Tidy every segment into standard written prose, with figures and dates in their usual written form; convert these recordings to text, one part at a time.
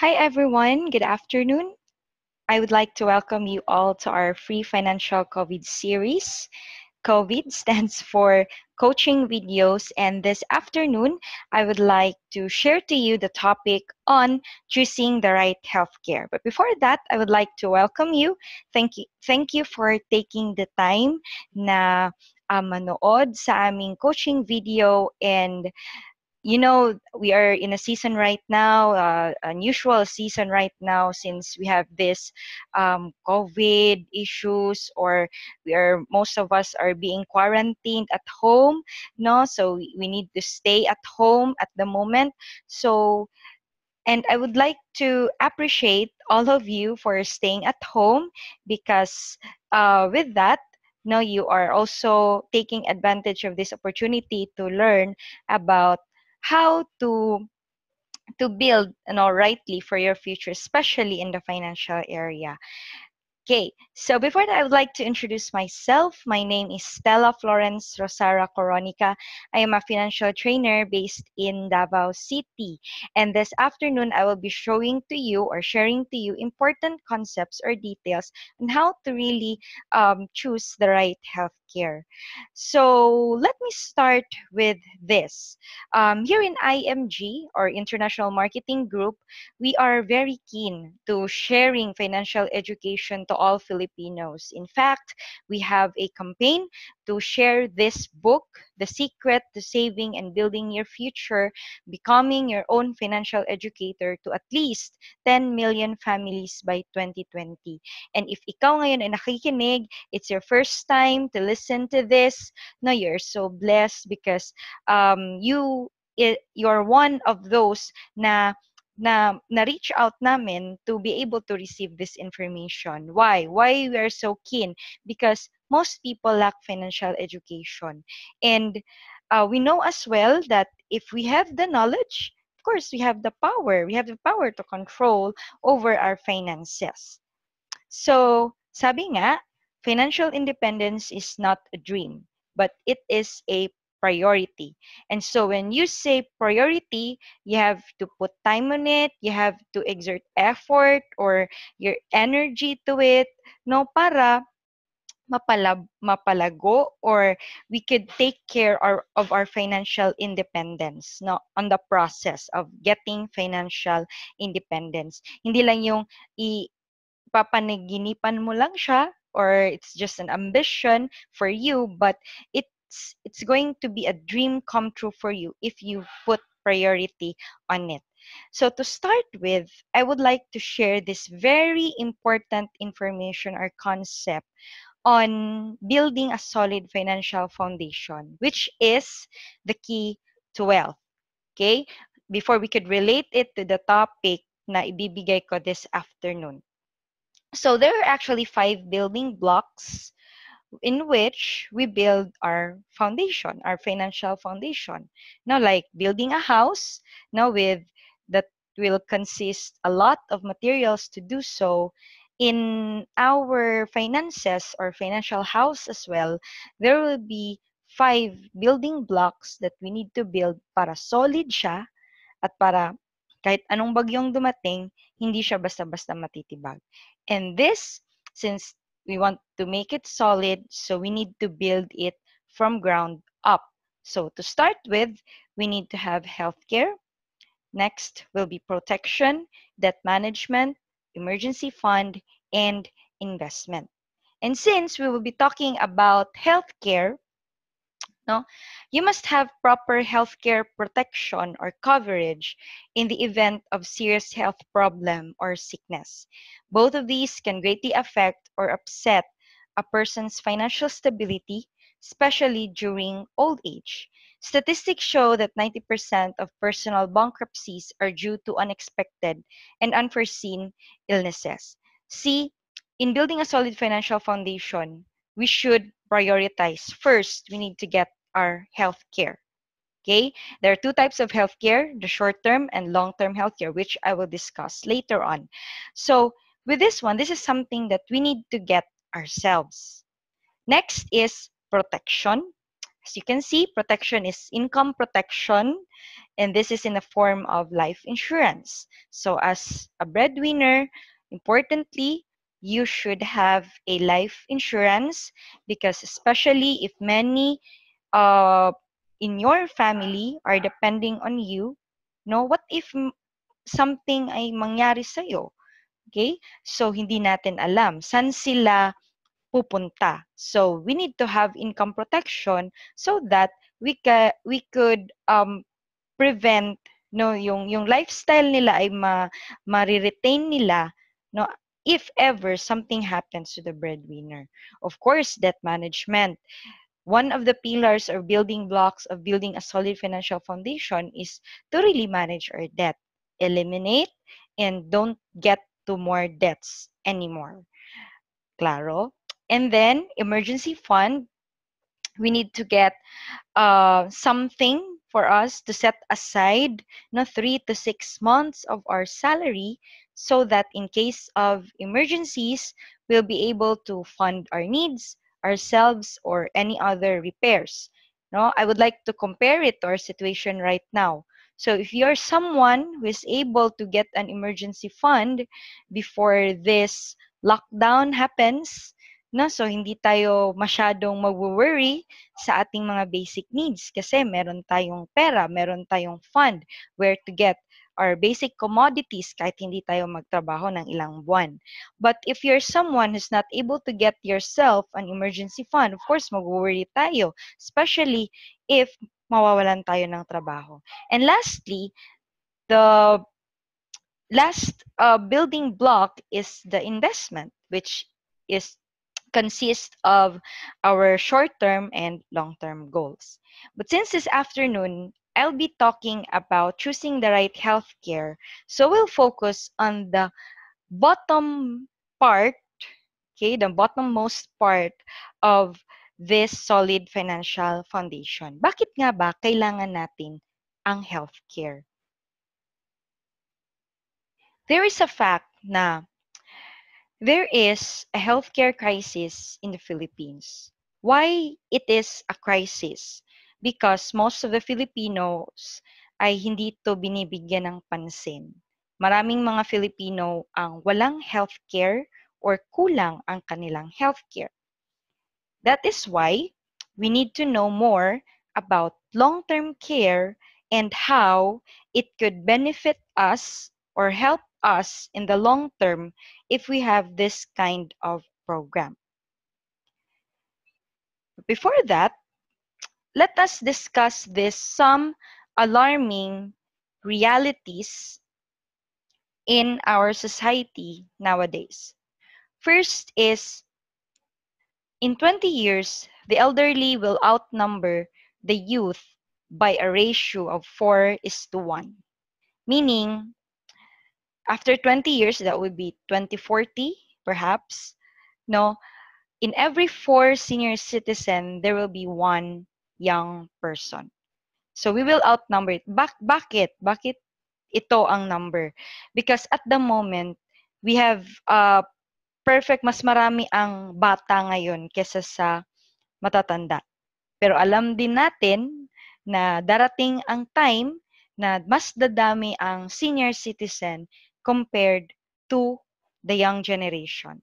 Hi everyone, good afternoon. I would like to welcome you all to our free financial COVID series. COVID stands for coaching videos, and this afternoon I would like to share to you the topic on choosing the right healthcare. But before that, I would like to welcome you. Thank you for taking the time na manood sa aming coaching video, and we are in a season right now, unusual season right now, since we have this COVID issues, or most of us are being quarantined at home, no? So we need to stay at home at the moment. So, and I would like to appreciate all of you for staying at home because with that, no, you are also taking advantage of this opportunity to learn about how to build rightly for your future, especially in the financial area. Okay, so before that, I would like to introduce myself. My name is Stella Florence Rosara Coronica. I am a financial trainer based in Davao City. And this afternoon, I will be showing to you or sharing to you important concepts or details on how to really choose the right healthcare. So let me start with this. Here in IMG, or International Marketing Group, we are very keen to sharing financial education to all Filipinos. In fact, we have a campaign to share this book, The Secret to Saving and Building Your Future, Becoming Your Own Financial Educator, to at least 10 million families by 2020. And if ikaw ngayon ay nakikinig, it's your first time to listen to this, no, you're so blessed because you're one of those na reach out namin to be able to receive this information. Why we are so keen? Because most people lack financial education. And we know as well that if we have the knowledge, of course, we have the power. We have the power to control over our finances. So, sabi nga, financial independence is not a dream, but it is a priority. And so when you say priority, you have to put time on it, you have to exert effort or your energy to it, no, para mapalago, or we could take care of our financial independence, no, on the process of getting financial independence. Hindi lang yung papanaginipan mo lang siya, or it's just an ambition for you, but it's going to be a dream come true for you if you put priority on it. So to start with, I would like to share this very important information or concept on building a solid financial foundation, which is the key to wealth. Okay? Before we could relate it to the topic na ibibigay ko this afternoon. So there are actually 5 building blocks in which we build our foundation, our financial foundation. Now, like building a house, now with that will consist a lot of materials to do so. In our finances or financial house as well, there will be 5 building blocks that we need to build para solid siya at para kahit anong bagyong dumating, hindi siya basta-basta matitibag. And this, since we want to make it solid, so we need to build it from ground up. So to start with, we need to have healthcare. Next will be protection, debt management, emergency fund, and investment. And since we will be talking about healthcare, no, you must have proper healthcare protection or coverage in the event of serious health problem or sickness. Both of these can greatly affect or upset a person's financial stability, especially during old age. Statistics show that 90% of personal bankruptcies are due to unexpected and unforeseen illnesses. See, in building a solid financial foundation, we should prioritize. First, we need to get our health care. Okay? There are 2 types of health care, the short-term and long-term health care, which I will discuss later on. So, with this one, this is something that we need to get ourselves. Next is protection. As you can see, protection is income protection, and this is in the form of life insurance. So as a breadwinner, importantly, you should have a life insurance, because especially if many uh, in your family are depending on you, no, what if something ay mangyari sa'yo? Okay? So, hindi natin alam saan sila pupunta. So, we need to have income protection so that we could prevent, no, yung lifestyle nila ay ma-retain nila, no, if ever something happens to the breadwinner. Of course, debt management. One of the pillars or building blocks of building a solid financial foundation is to really manage our debt, eliminate, and don't get to more debts anymore. Claro. And then emergency fund, we need to get something for us to set aside, no, 3 to 6 months of our salary, so that in case of emergencies, we'll be able to fund our needs, ourselves, or any other repairs. No, I would like to compare it to our situation right now. So if you're someone who is able to get an emergency fund before this lockdown happens, no, so hindi tayo masyadong mag-worry sa ating mga basic needs kasi meron tayong pera, meron tayong fund where to get our basic commodities kahit hindi tayo magtrabaho ng ilang buwan. But if you're someone who's not able to get yourself an emergency fund, of course, mag-worry tayo, especially if mawawalan tayo ng trabaho. And lastly, the last building block is the investment, which is consist of our short-term and long-term goals. But since this afternoon, I'll be talking about choosing the right healthcare. So we'll focus on the bottom part, okay, the bottommost part of this solid financial foundation. Bakit nga ba kailangan natin ang healthcare? There is a fact na there is a healthcare crisis in the Philippines. Why it is a crisis? Because most of the Filipinos ay hindi to binibigyan ng pansin. Maraming mga Filipino ang walang healthcare or kulang ang kanilang healthcare. That is why we need to know more about long-term care and how it could benefit us or help us in the long term if we have this kind of program. Before that, let us discuss this some alarming realities in our society nowadays. First is, in 20 years, the elderly will outnumber the youth by a ratio of 4:1. Meaning, after 20 years, that would be 2040, perhaps, no, in every 4 senior citizen, there will be one young person. So we will outnumber it. Bakit? Bakit ito ang number? Because at the moment, we have mas marami ang bata ngayon kesa sa matatanda. Pero alam din natin na darating ang time na mas dadami ang senior citizen compared to the young generation.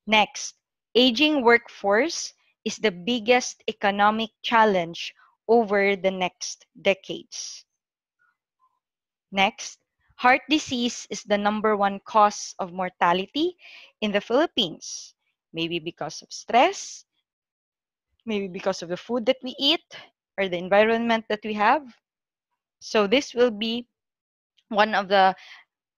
Next, aging workforce is the biggest economic challenge over the next decades. Next, heart disease is the #1 cause of mortality in the Philippines. Maybe because of stress, maybe because of the food that we eat or the environment that we have. So this will be one of the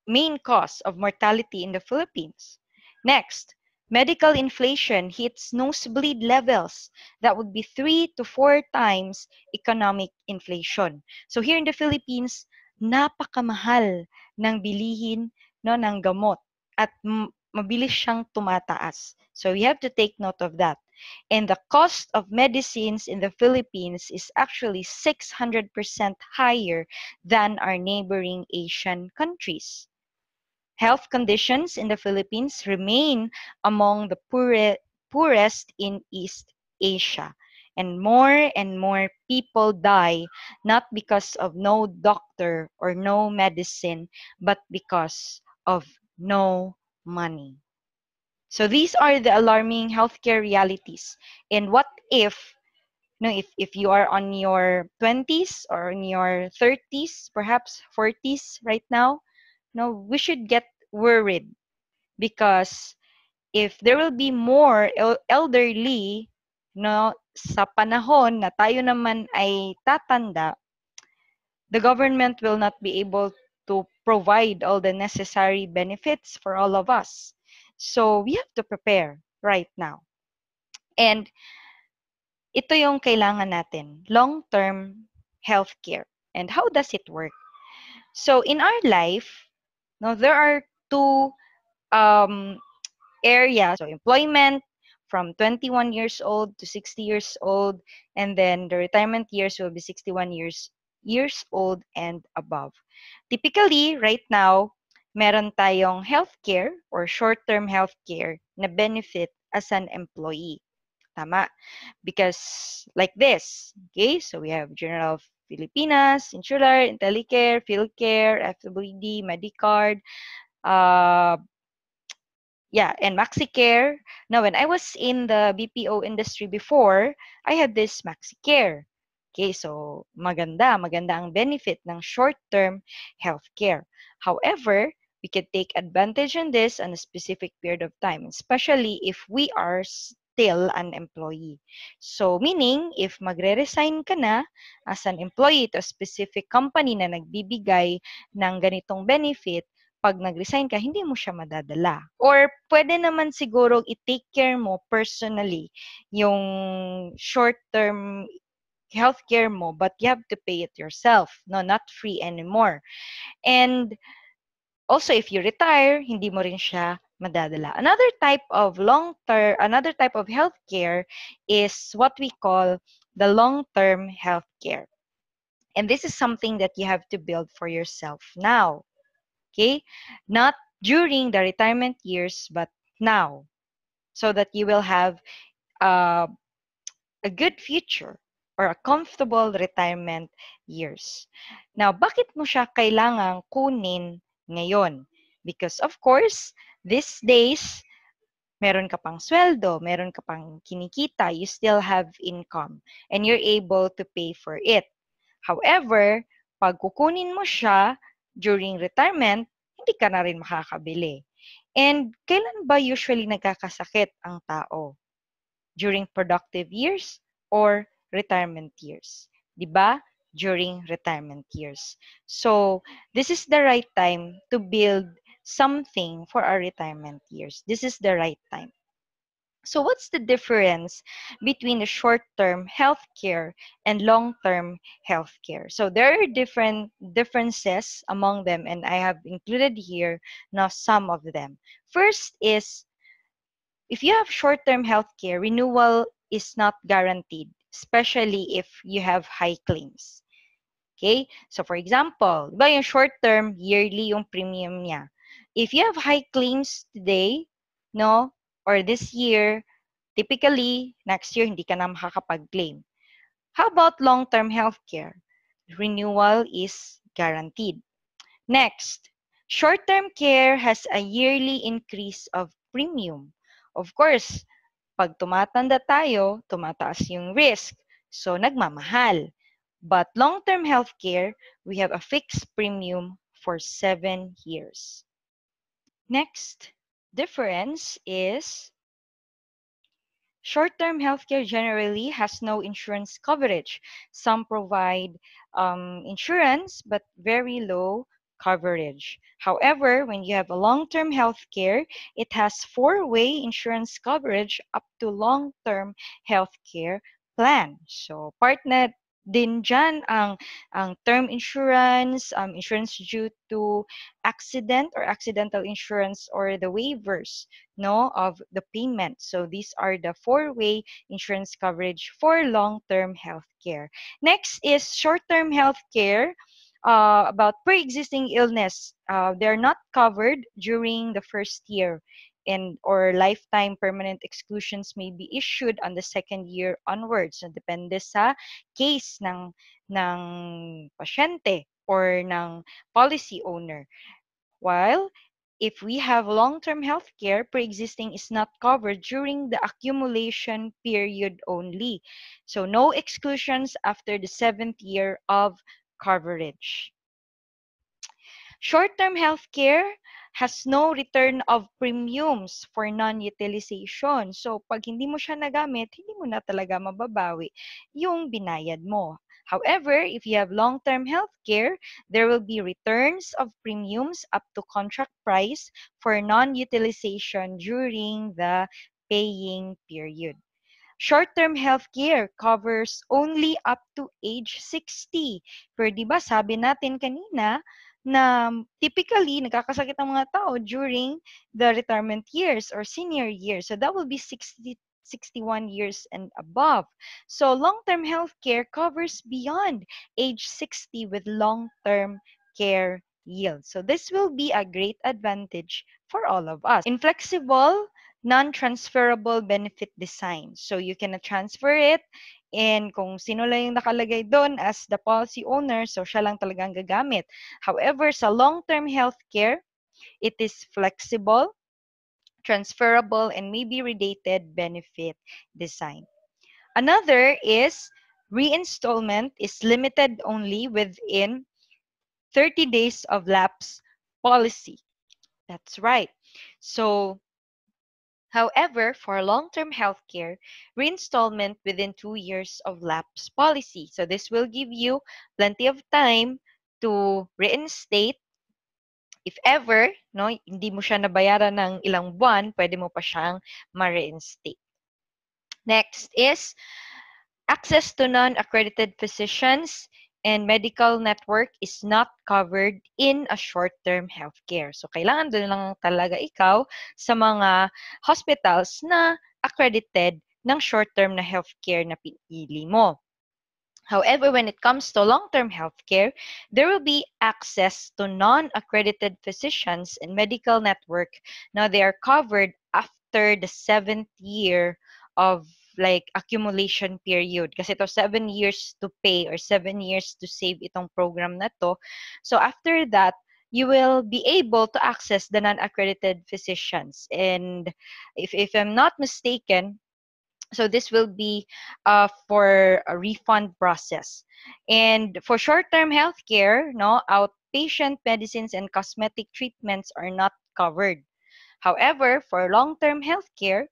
main cause of mortality in the Philippines. Next, medical inflation hits nosebleed levels. That would be 3 to 4 times economic inflation. So here in the Philippines, napakamahal ng bilihin, no, ng gamot, at mabilis siyang tumataas. So we have to take note of that. And the cost of medicines in the Philippines is actually 600% higher than our neighboring Asian countries. Health conditions in the Philippines remain among the poorest in East Asia. and more people die, not because of no doctor or no medicine, but because of no money. So these are the alarming healthcare realities. And what if, if you are on your 20s or in your 30s, perhaps 40s right now, we should get worried, because if there will be more elderly, sa panahon na tayo naman ay tatanda, the government will not be able to provide all the necessary benefits for all of us. So we have to prepare right now. And ito yung kailangan natin, long-term healthcare. And how does it work? So in our life, there are two um, areas. So employment from 21 years old to 60 years old, and then the retirement years will be 61 years old and above. Typically, right now, meron tayong healthcare or short-term healthcare na benefit as an employee. Tama? Because like this, okay? So we have General of Filipinas, Insular, IntelliCare, PhilCare, FWD, Medicard, uh, and MaxiCare. Now, when I was in the BPO industry before, I had this MaxiCare. Okay, so maganda ang benefit ng short-term healthcare. However, we can take advantage on this on a specific period of time, especially if we are still an employee. So, meaning, if magre-resign ka na as an employee to a specific company na nagbibigay ng ganitong benefit, pag nag-resign ka, hindi mo siya madadala. Or pwede naman siguro i-take care mo personally yung short-term healthcare mo, but you have to pay it yourself. No, not free anymore. And also, if you retire, hindi mo rin siya madadala. Another type of healthcare is what we call the long-term healthcare. And this is something that you have to build for yourself now. Okay? Not during the retirement years, but now. So that you will have a good future or a comfortable retirement years. Now, bakit mo siya kailangang kunin ngayon? Because of course, these days, meron ka pang sweldo, meron ka pang kinikita, you still have income, and you're able to pay for it. However, pag kukunin mo siya during retirement, hindi ka na rin makakabili. And kailan ba usually nagkakasakit ang tao? During productive years or retirement years? 'Di ba? During retirement years. So, this is the right time to build something for our retirement years. This is the right time. So what's the difference between the short-term healthcare and long-term healthcare? So there are different differences among them, and I have included here now some of them. First is, if you have short-term healthcare, renewal is not guaranteed, especially if you have high claims. Okay? So for example, diba yung short-term, yearly yung premium niya. If you have high claims today, or this year, typically, next year, hindi ka na makakapag-claim. How about long-term healthcare? Renewal is guaranteed. Next, short-term care has a yearly increase of premium. Of course, pag tumatanda tayo, tumataas yung risk. So, nagmamahal. But long-term healthcare, we have a fixed premium for 7 years. Next difference is short-term healthcare generally has no insurance coverage. Some provide insurance, but very low coverage. However, when you have a long-term healthcare, it has four-way insurance coverage up to long-term healthcare plan. So, partner din dyan ang term insurance, insurance due to accident or accidental insurance, or the waivers of the payment. So these are the four-way insurance coverage for long-term healthcare. Next is short-term healthcare. About pre-existing illness, they're not covered during the first year. or lifetime permanent exclusions may be issued on the second year onwards. So, depende sa case ng pasyente or ng policy owner. While if we have long-term health care, pre-existing is not covered during the accumulation period only. So no exclusions after the 7th year of coverage. Short-term healthcare has no return of premiums for non-utilization. So, pag hindi mo siya nagamit, hindi mo na talaga mababawi yung binayad mo. However, if you have long-term healthcare, there will be returns of premiums up to contract price for non-utilization during the paying period. Short-term healthcare covers only up to age 60. Pero di ba sabi natin kanina na typically nagkakasakit ang mga tao during the retirement years or senior years. So that will be 61 years and above. So long-term healthcare covers beyond age 60 with long-term care yield. So this will be a great advantage for all of us. Inflexible non-transferable benefit design. So you cannot transfer it, and kung sino lang yung nakalagay doon as the policy owner, so siya lang talagang gagamit. However, sa long-term healthcare, it is flexible, transferable, and maybe related benefit design. Another is reinstallment is limited only within 30 days of lapse policy. That's right. So however, for long-term healthcare, reinstallment within 2 years of lapse policy. So this will give you plenty of time to reinstate. If ever, no, hindi mo siya nabayaran ng ilang buwan, pwede mo pa siyang ma-reinstate. Next is access to non-accredited physicians and medical network is not covered in a short-term healthcare. So, kailangan doon lang talaga ikaw sa mga hospitals na accredited ng short-term na healthcare na pinili mo. However, when it comes to long-term healthcare, there will be access to non-accredited physicians and medical network. Now, they are covered after the 7th year of like accumulation period. Kasi ito 7 years to pay or 7 years to save itong program na to. So after that, you will be able to access the non-accredited physicians. And if I'm not mistaken, so this will be for a refund process. And for short-term healthcare, no, outpatient medicines and cosmetic treatments are not covered. However, for long-term healthcare,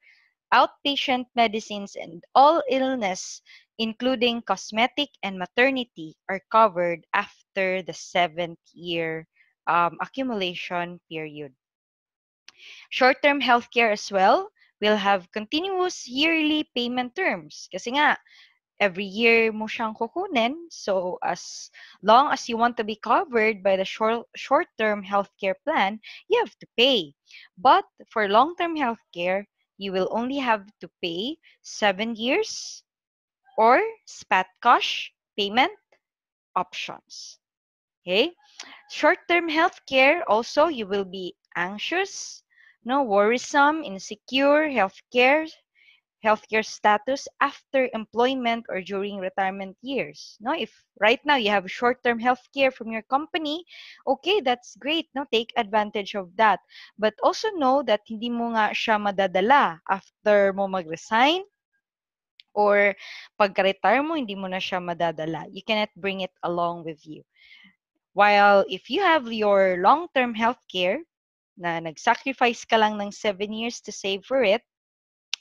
outpatient medicines and all illness, including cosmetic and maternity, are covered after the 7th year accumulation period. Short-term healthcare as well will have continuous yearly payment terms. Kasi nga, every year mo siyang kukunin. So, as long as you want to be covered by the short-term healthcare plan, you have to pay. But for long-term healthcare, you will only have to pay 7 years or spat cash payment options. Okay? Short-term healthcare, also, you will be anxious, no, worrisome, insecure healthcare status after employment or during retirement years. No, if right now you have short-term healthcare from your company, okay, that's great. No, take advantage of that. But also know that hindi mo nga siya madadala after mo mag-resign or pagka-retire mo, hindi mo na siya madadala. You cannot bring it along with you. While if you have your long-term healthcare, na nag-sacrifice ka lang ng 7 years to save for it,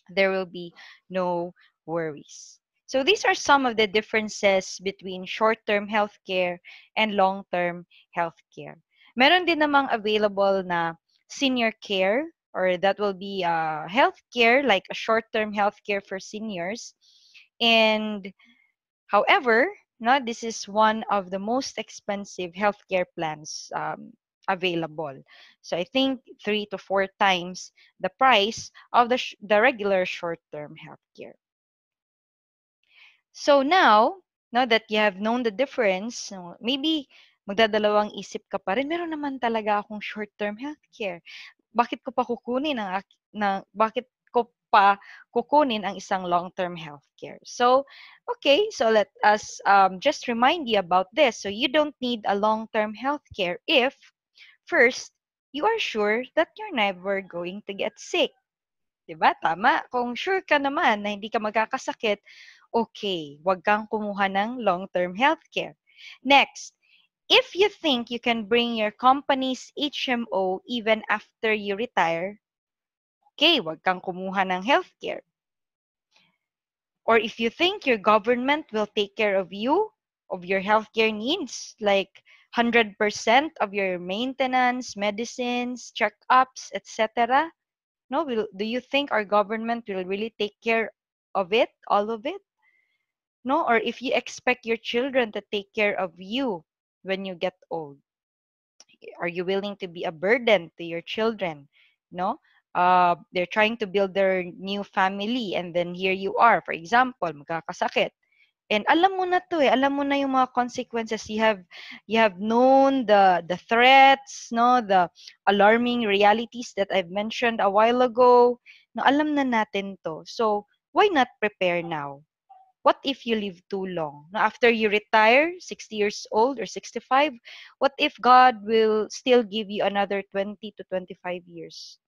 there will be no worries. So these are some of the differences between short-term healthcare and long-term healthcare. Meron din namang available na senior care, or that will be healthcare, like a short-term healthcare for seniors. And however, no, this is one of the most expensive healthcare plans available. So I think 3 to 4 times the price of the regular short-term healthcare. So now that you have known the difference, maybe magdadalawang isip ka pa rin, meron naman talaga akong short-term healthcare. bakit ko pa kukunin bakit ko pa kukunin ang isang long-term healthcare? So, okay, so let us just remind you about this. So, you don't need a long-term healthcare if, first, you are sure that you're never going to get sick. 'Di ba? Tama. Kung sure ka naman na hindi ka magkakasakit, okay, wag kang kumuha ng long-term healthcare. Next, if you think you can bring your company's HMO even after you retire, okay, wag kang kumuha ng healthcare. Or if you think your government will take care of you, of your healthcare needs, like 100% of your maintenance, medicines, checkups, etc. No, do you think our government will really take care of it, all of it? No, or if you expect your children to take care of you when you get old, are you willing to be a burden to your children? No, they're trying to build their new family, and then here you are, for example, magkakasakit. And alam mo na to eh, alam mo na yung mga consequences. You have known the threats, no, the alarming realities that I've mentioned a while ago. No, alam na natin to. So, why not prepare now? What if you live too long? Now, after you retire, 60 years old or 65, what if God will still give you another 20 to 25 years?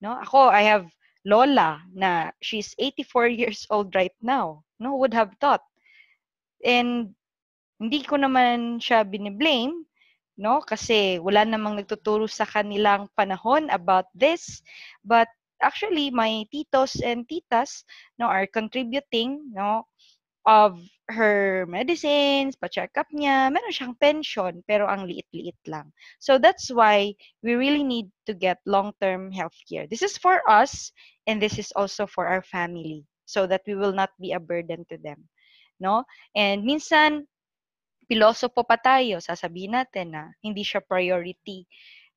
No, ako, I have Lola na she's 84 years old right now. No, would have thought. And hindi ko naman siya biniblame, no? Kasi wala namang nagtuturo sa kanilang panahon about this. But actually, my titos and titas, no, are contributing, no, of her medicines, pa-check up niya. Meron siyang pension, pero ang liit-liit lang. So that's why we really need to get long-term healthcare. This is for us, and this is also for our family, so that we will not be a burden to them. No? And minsan, pilosopo pa tayo, sasabihin natin na hindi siya priority.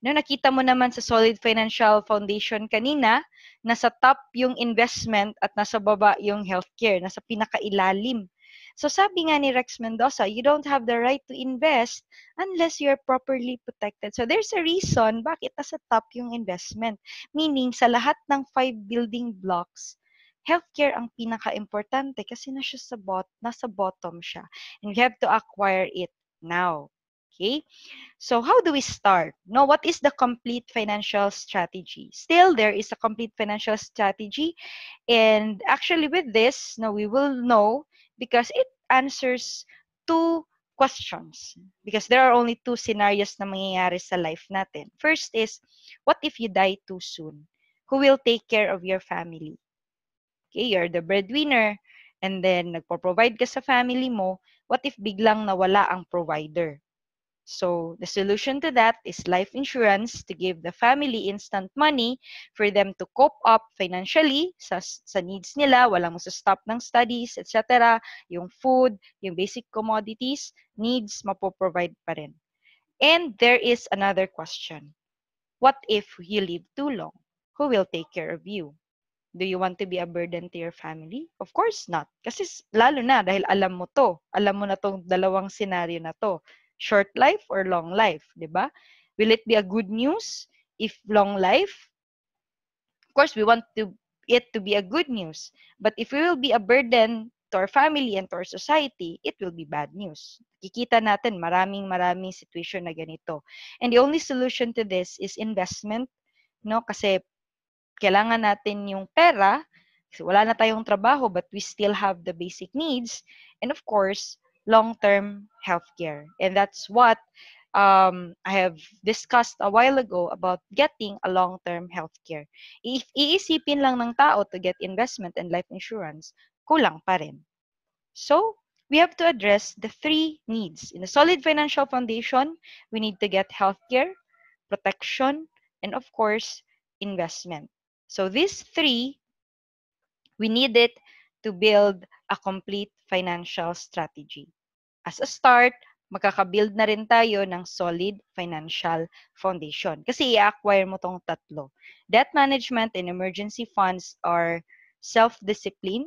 No, nakita mo naman sa Solid Financial Foundation kanina, nasa top yung investment at nasa baba yung healthcare, nasa pinakailalim. So sabi nga ni Rex Mendoza, you don't have the right to invest unless you're properly protected. So there's a reason bakit nasa top yung investment. Meaning, sa lahat ng 5 building blocks, healthcare ang pinaka-importante kasi nasa bottom siya. And we have to acquire it now. Okay? So how do we start? No, what is the complete financial strategy? Still, there is a complete financial strategy. And actually with this, no, we will know because it answers two questions. Because there are only two scenarios na mangyayari sa life natin. First is, what if you die too soon? Who will take care of your family? Okay, you're the breadwinner, and then nagpo-provide ka sa family mo, what if biglang nawala ang provider? So, the solution to that is life insurance to give the family instant money for them to cope up financially sa needs nila, walang stop ng studies, etc. Yung food, yung basic commodities, needs, mapoprovide pa rin. And there is another question. What if you live too long? Who will take care of you? Do you want to be a burden to your family? Of course not. Kasi lalo na dahil alam mo to. Alam mo na tong dalawang scenario na to. Short life or long life, di ba? Will it be a good news if long life? Of course, we want it to be a good news. But if we will be a burden to our family and to our society, it will be bad news. Kikita natin maraming situation na ganito. And the only solution to this is investment, no? Kasi kailangan natin yung pera, kasi wala na tayong trabaho but we still have the basic needs, and of course, long-term healthcare. And that's what I have discussed a while ago about getting a long-term healthcare. If iisipin lang ng tao to get investment and life insurance, kulang pa rin. So, we have to address the three needs. In a solid financial foundation, we need to get healthcare, protection, and of course, investment. So these three, we need it to build a complete financial strategy. As a start, makaka-build na rin tayo ng solid financial foundation. Kasi i-acquire mo tong tatlo. Debt management and emergency funds are self-discipline.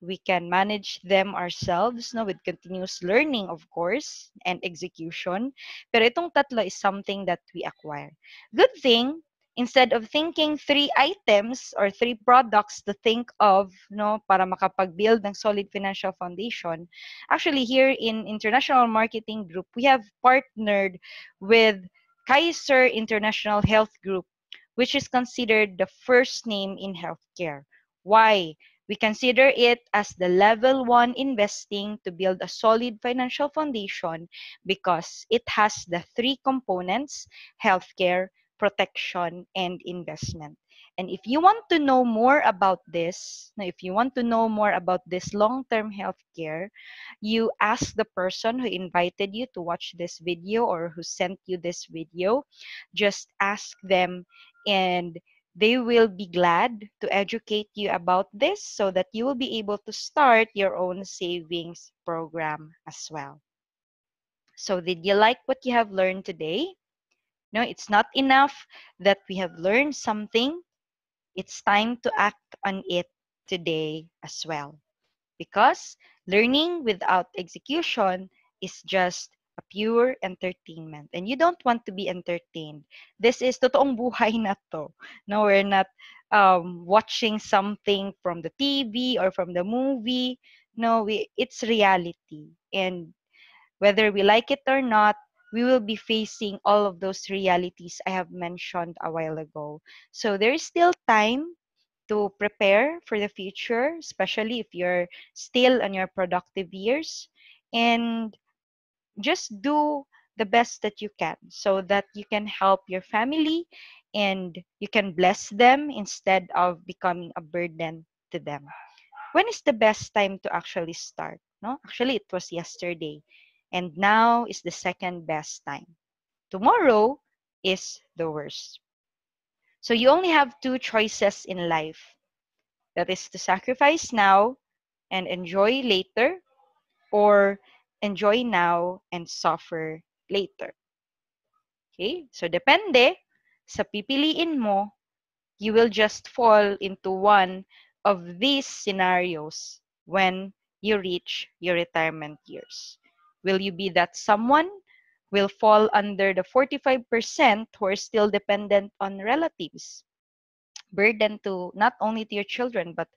We can manage them ourselves, no, with continuous learning, of course, and execution. Pero itong tatlo is something that we acquire. Good thing, instead of thinking 3 items or 3 products to think of, no, para makapag-build ng solid financial foundation, actually here in International Marketing Group, we have partnered with Kaiser International Health Group, which is considered the first name in healthcare. Why? We consider it as the level 1 investing to build a solid financial foundation because it has the 3 components: healthcare, protection, and investment. And if you want to know more about this, if you want to know more about this long-term healthcare, you ask the person who invited you to watch this video or who sent you this video. Just ask them, and they will be glad to educate you about this so that you will be able to start your own savings program as well. So did you like what you have learned today? No, it's not enough that we have learned something. It's time to act on it today as well. Because learning without execution is just a pure entertainment. And you don't want to be entertained. This is totoong buhay na to. No, we're not watching something from the TV or from the movie. No, it's reality. And whether we like it or not, we will be facing all of those realities I have mentioned a while ago. So there is still time to prepare for the future, especially if you're still in your productive years, and just do the best that you can so that you can help your family and you can bless them instead of becoming a burden to them. When is the best time to actually start? No, actually it was yesterday, and now is the second best time. Tomorrow is the worst. So you only have 2 choices in life. That is to sacrifice now and enjoy later, or enjoy now and suffer later. Okay? So depende sa pipiliin mo, you will just fall into one of these scenarios when you reach your retirement years. Will you be that someone will fall under the 45% who are still dependent on relatives, burden to not only to your children but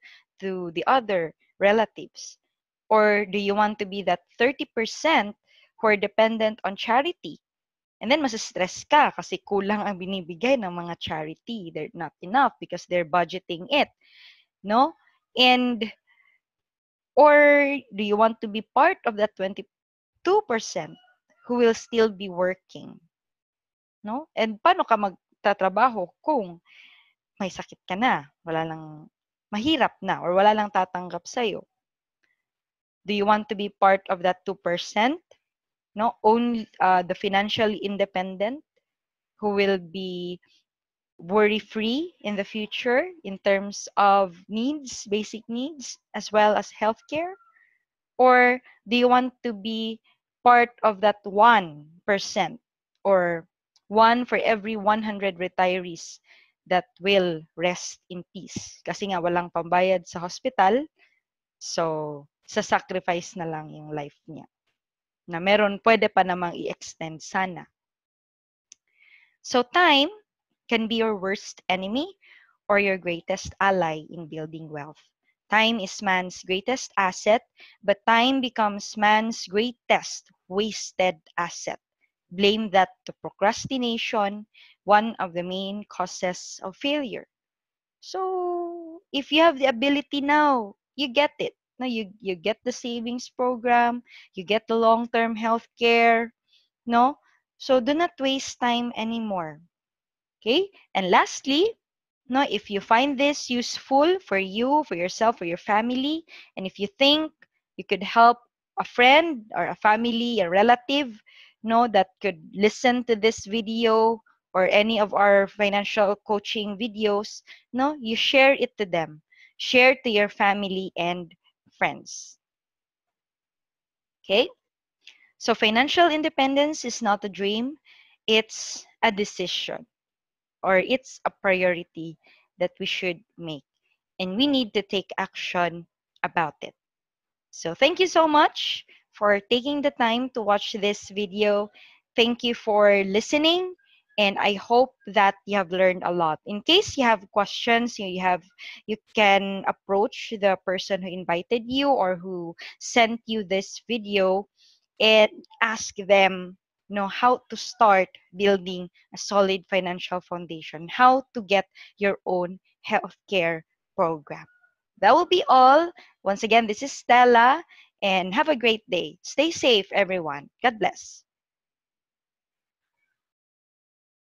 to the other relatives? Or do you want to be that 30% who are dependent on charity? And then masistress ka kasi kulang ang binibigay ng mga charity. They're not enough because they're budgeting it, no? And or do you want to be part of that 22% who will still be working, no? And paano ka magtatrabaho kung may sakit ka na, wala lang, mahirap na, or wala lang tatanggap sa'yo? Do you want to be part of that 2%? No, only the financially independent who will be worry-free in the future in terms of needs, basic needs, as well as healthcare? Or do you want to be part of that 1%, or one for every 100 retirees that will rest in peace? Kasi nga walang pambayad sa hospital, so sacrifice na lang yung life niya. Na meron, pwede pa namang i-extend sana. So time can be your worst enemy or your greatest ally in building wealth. Time is man's greatest asset, but time becomes man's greatest wasted asset. Blame that to procrastination, one of the main causes of failure. So if you have the ability now, you get it. Now you get the savings program, you get the long-term health care, no? So do not waste time anymore. Okay? And lastly, no, if you find this useful for you, for yourself, for your family, and if you think you could help a friend or a family, a relative, no, that could listen to this video or any of our financial coaching videos, no, you share it to them. Share to your family and friends. Okay? So financial independence is not a dream, it's a decision, or it's a priority that we should make. And we need to take action about it. So thank you so much for taking the time to watch this video. Thank you for listening. And I hope that you have learned a lot. In case you have questions, you can approach the person who invited you or who sent you this video and ask them, how to start building a solid financial foundation, how to get your own healthcare program. That will be all. Once again, this is Stella, and have a great day. Stay safe, everyone. God bless.